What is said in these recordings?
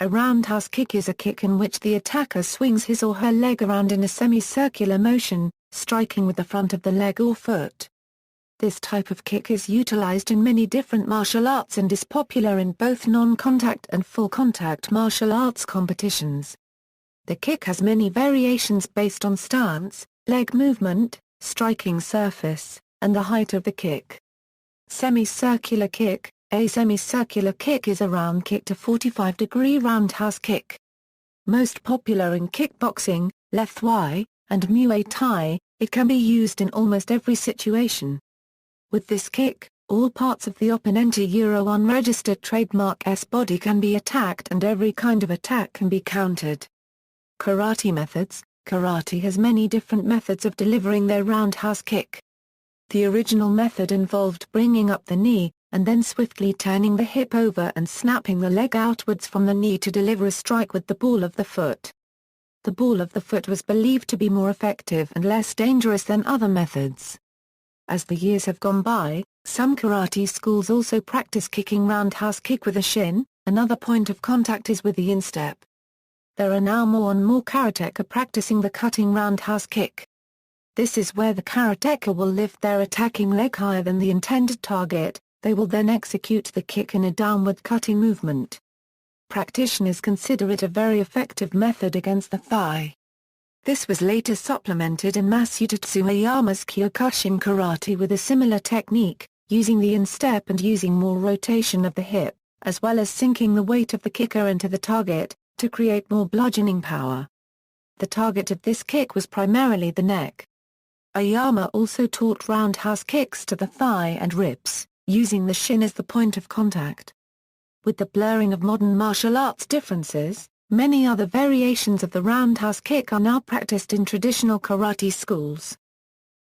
A roundhouse kick is a kick in which the attacker swings his or her leg around in a semicircular motion, striking with the front of the leg or foot. This type of kick is utilized in many different martial arts and is popular in both non-contact and full-contact martial arts competitions. The kick has many variations based on stance, leg movement, striking surface, and the height of the kick. Semicircular kick. A semicircular kick is a round kick to 45-degree roundhouse kick. Most popular in kickboxing, Lethwei Thai, and Muay Thai, it can be used in almost every situation. With this kick, all parts of the opponent's unregistered trademark's body can be attacked and every kind of attack can be countered. Karate methods. Karate has many different methods of delivering their roundhouse kick. The original method involved bringing up the knee, and then swiftly turning the hip over and snapping the leg outwards from the knee to deliver a strike with the ball of the foot. The ball of the foot was believed to be more effective and less dangerous than other methods. As the years have gone by, some karate schools also practice kicking roundhouse kick with a shin. Another point of contact is with the instep. There are now more and more karateka practicing the cutting roundhouse kick. This is where the karateka will lift their attacking leg higher than the intended target. They will then execute the kick in a downward cutting movement. Practitioners consider it a very effective method against the thigh. This was later supplemented in Masujitsu Ayama's Kyokushin karate with a similar technique, using the instep and using more rotation of the hip, as well as sinking the weight of the kicker into the target, to create more bludgeoning power. The target of this kick was primarily the neck. Ayama also taught roundhouse kicks to the thigh and ribs, using the shin as the point of contact. With the blurring of modern martial arts differences, many other variations of the roundhouse kick are now practiced in traditional karate schools.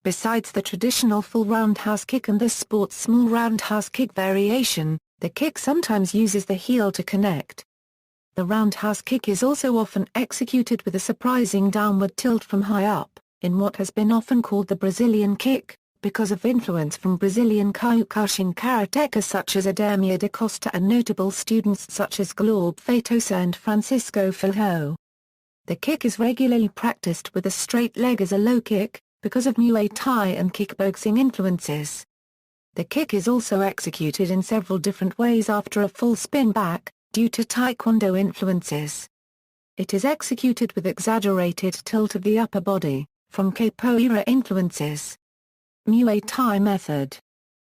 Besides the traditional full roundhouse kick and the sport's small roundhouse kick variation, the kick sometimes uses the heel to connect. The roundhouse kick is also often executed with a surprising downward tilt from high up, in what has been often called the Brazilian kick, because of influence from Brazilian Kyokushin karateka such as Ademir da Costa and notable students such as Glauber Feitosa and Francisco Filho. The kick is regularly practiced with a straight leg as a low kick, because of Muay Thai and kickboxing influences. The kick is also executed in several different ways after a full spin back, due to Taekwondo influences. It is executed with exaggerated tilt of the upper body, from capoeira influences. Muay Thai method.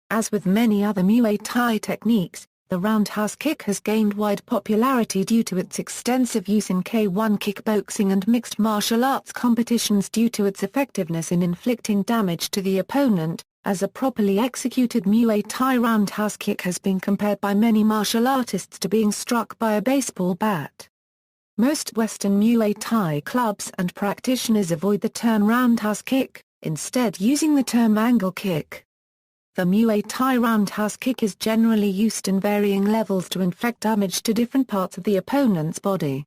As with many other Muay Thai techniques, the roundhouse kick has gained wide popularity due to its extensive use in K1 kickboxing and mixed martial arts competitions due to its effectiveness in inflicting damage to the opponent, as a properly executed Muay Thai roundhouse kick has been compared by many martial artists to being struck by a baseball bat. Most Western Muay Thai clubs and practitioners avoid the term roundhouse kick, instead using the term angle kick. The Muay Thai roundhouse kick is generally used in varying levels to inflict damage to different parts of the opponent's body.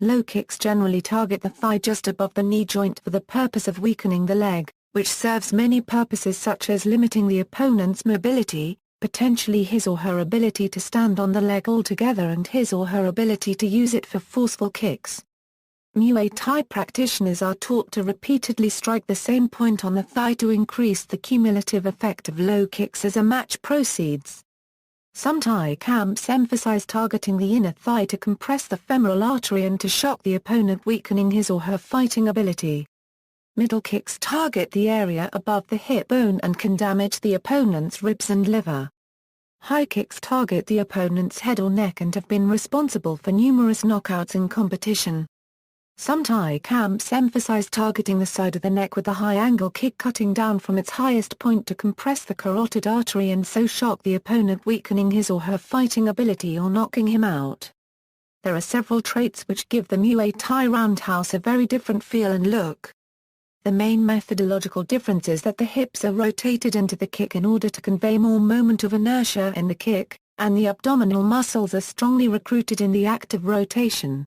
Low kicks generally target the thigh just above the knee joint for the purpose of weakening the leg, which serves many purposes such as limiting the opponent's mobility, potentially his or her ability to stand on the leg altogether and his or her ability to use it for forceful kicks. Muay Thai practitioners are taught to repeatedly strike the same point on the thigh to increase the cumulative effect of low kicks as a match proceeds. Some Thai camps emphasize targeting the inner thigh to compress the femoral artery and to shock the opponent, weakening his or her fighting ability. Middle kicks target the area above the hip bone and can damage the opponent's ribs and liver. High kicks target the opponent's head or neck and have been responsible for numerous knockouts in competition. Some Thai camps emphasize targeting the side of the neck with a high-angle kick, cutting down from its highest point to compress the carotid artery and so shock the opponent, weakening his or her fighting ability or knocking him out. There are several traits which give the Muay Thai roundhouse a very different feel and look. The main methodological difference is that the hips are rotated into the kick in order to convey more moment of inertia in the kick, and the abdominal muscles are strongly recruited in the act of rotation.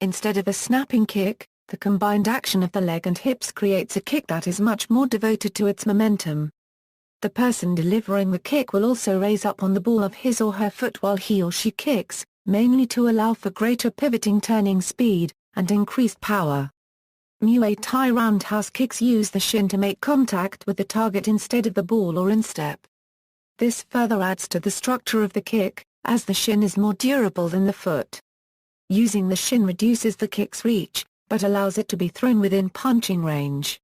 Instead of a snapping kick, the combined action of the leg and hips creates a kick that is much more devoted to its momentum. The person delivering the kick will also raise up on the ball of his or her foot while he or she kicks, mainly to allow for greater pivoting turning speed, and increased power. Muay Thai roundhouse kicks use the shin to make contact with the target instead of the ball or instep. This further adds to the structure of the kick, as the shin is more durable than the foot. Using the shin reduces the kick's reach, but allows it to be thrown within punching range.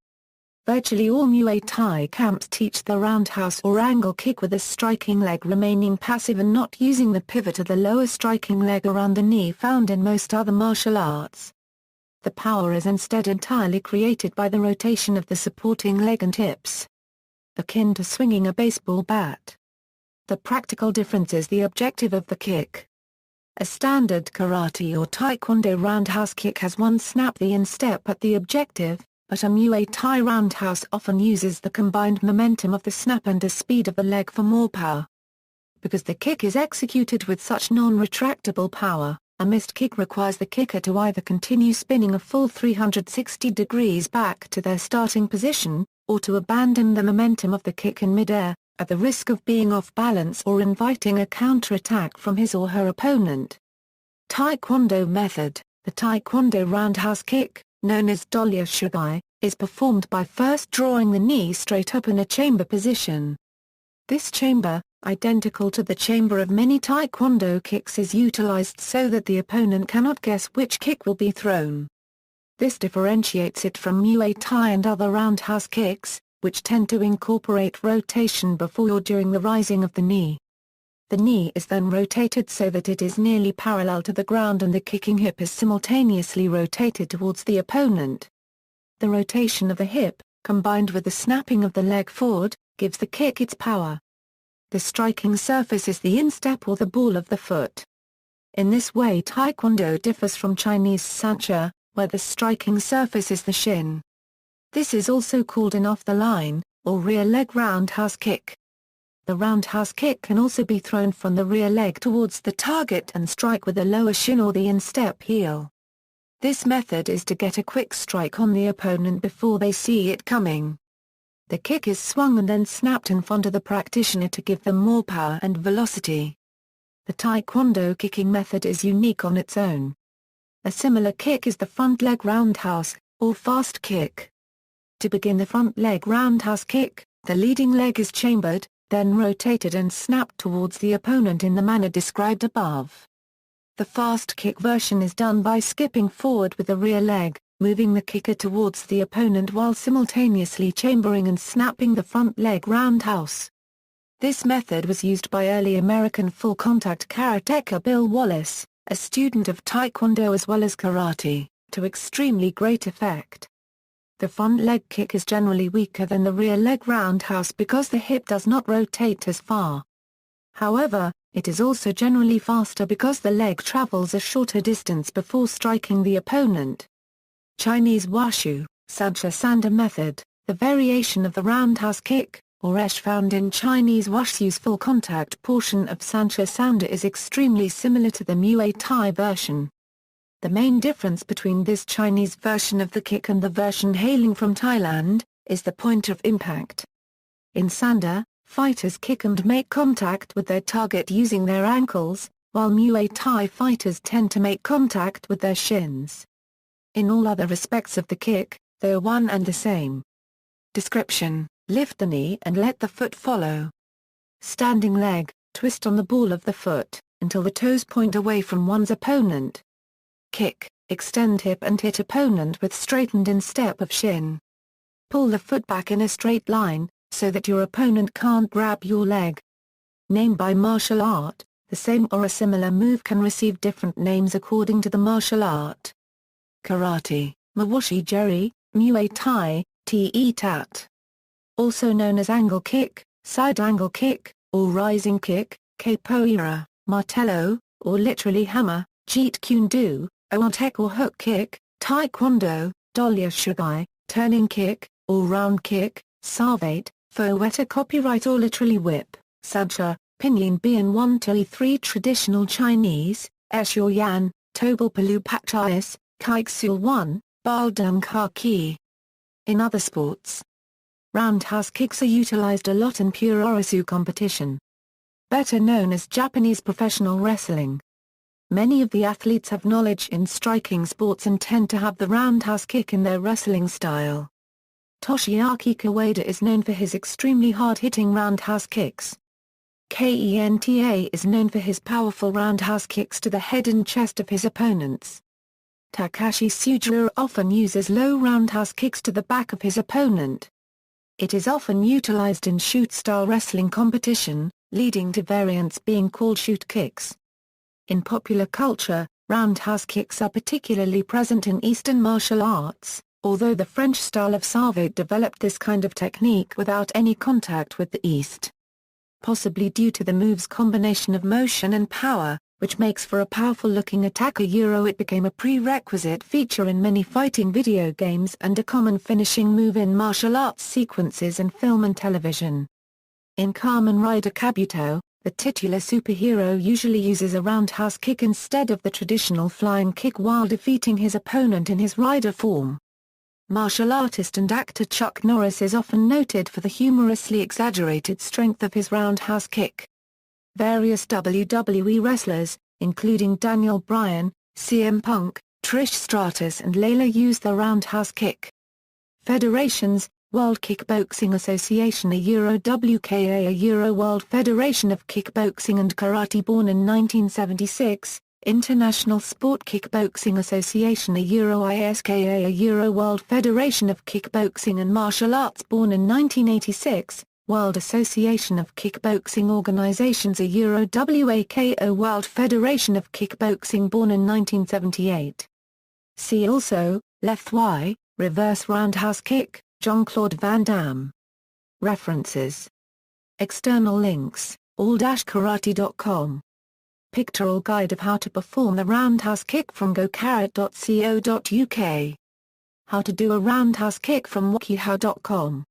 Virtually all Muay Thai camps teach the roundhouse or angle kick with the striking leg remaining passive and not using the pivot of the lower striking leg around the knee found in most other martial arts. The power is instead entirely created by the rotation of the supporting leg and hips. Akin to swinging a baseball bat. The practical difference is the objective of the kick. A standard karate or taekwondo roundhouse kick has one snap the instep at the objective, but a Muay Thai roundhouse often uses the combined momentum of the snap and the speed of the leg for more power. Because the kick is executed with such non-retractable power, a missed kick requires the kicker to either continue spinning a full 360 degrees back to their starting position, or to abandon the momentum of the kick in midair, at the risk of being off balance or inviting a counterattack from his or her opponent. Taekwondo method. The Taekwondo roundhouse kick, known as dolya shigai, is performed by first drawing the knee straight up in a chamber position. This chamber, identical to the chamber of many Taekwondo kicks, is utilized so that the opponent cannot guess which kick will be thrown. This differentiates it from Muay Thai and other roundhouse kicks, which tend to incorporate rotation before or during the rising of the knee. The knee is then rotated so that it is nearly parallel to the ground and the kicking hip is simultaneously rotated towards the opponent. The rotation of the hip, combined with the snapping of the leg forward, gives the kick its power. The striking surface is the instep or the ball of the foot. In this way Taekwondo differs from Chinese sancha, where the striking surface is the shin. This is also called an off-the-line, or rear leg roundhouse kick. The roundhouse kick can also be thrown from the rear leg towards the target and strike with the lower shin or the instep heel. This method is to get a quick strike on the opponent before they see it coming. The kick is swung and then snapped in front of the practitioner to give them more power and velocity. The Taekwondo kicking method is unique on its own. A similar kick is the front leg roundhouse, or fast kick. To begin the front leg roundhouse kick, the leading leg is chambered, then rotated and snapped towards the opponent in the manner described above. The fast kick version is done by skipping forward with the rear leg, moving the kicker towards the opponent while simultaneously chambering and snapping the front leg roundhouse. This method was used by early American full-contact karateka Bill Wallace, a student of Taekwondo as well as karate, to extremely great effect. The front leg kick is generally weaker than the rear leg roundhouse because the hip does not rotate as far. However, it is also generally faster because the leg travels a shorter distance before striking the opponent. Chinese Wushu, Sancha Sanda method, the variation of the roundhouse kick, or esh found in Chinese Wushu's full contact portion of Sancha Sanda is extremely similar to the Muay Thai version. The main difference between this Chinese version of the kick and the version hailing from Thailand, is the point of impact. In Sanda, fighters kick and make contact with their target using their ankles, while Muay Thai fighters tend to make contact with their shins. In all other respects of the kick, they are one and the same. Description: lift the knee and let the foot follow. Standing leg, twist on the ball of the foot, until the toes point away from one's opponent. Kick, extend hip and hit opponent with straightened instep of shin. Pull the foot back in a straight line, so that your opponent can't grab your leg. Name by martial art, the same or a similar move can receive different names according to the martial art. Karate, Mawashi Jeri, Muay Thai, Te Tat. Also known as angle kick, side angle kick, or rising kick, capoeira, martello, or literally hammer, jeet kune do, oantek or hook kick, taekwondo, dolya shigai, turning kick, or round kick, savate, fouetta copyright or literally whip, sancha, pinyin bien 1-3 traditional Chinese, esho yan, tobal palu pachais, kaiksul 1, baldung ka ki. In other sports, roundhouse kicks are utilized a lot in puroresu competition, better known as Japanese professional wrestling. Many of the athletes have knowledge in striking sports and tend to have the roundhouse kick in their wrestling style. Toshiaki Kawada is known for his extremely hard-hitting roundhouse kicks. Kenta is known for his powerful roundhouse kicks to the head and chest of his opponents. Takashi Sugiura often uses low roundhouse kicks to the back of his opponent. It is often utilized in shoot-style wrestling competition, leading to variants being called shoot kicks. In popular culture, roundhouse kicks are particularly present in Eastern martial arts, although the French style of savate developed this kind of technique without any contact with the East. Possibly due to the move's combination of motion and power, which makes for a powerful-looking attacker. It became a prerequisite feature in many fighting video games and a common finishing move in martial arts sequences in film and television. In Kamen Rider Kabuto, the titular superhero usually uses a roundhouse kick instead of the traditional flying kick while defeating his opponent in his rider form. Martial artist and actor Chuck Norris is often noted for the humorously exaggerated strength of his roundhouse kick. Various WWE wrestlers, including Daniel Bryan, CM Punk, Trish Stratus and Layla, use the roundhouse kick. Federations: World Kickboxing Association, WKA, World Federation of Kickboxing and Karate, born in 1976, International Sport Kickboxing Association, ISKA, World Federation of Kickboxing and Martial Arts, born in 1986, World Association of Kickboxing Organizations, WAKO, World Federation of Kickboxing, born in 1978. See also, Left Y, Reverse Roundhouse Kick, Jean-Claude Van Damme. References. External links, all-karate.com. Pictorial guide of how to perform the roundhouse kick from gokarat.co.uk. How to do a roundhouse kick from wakiha.com.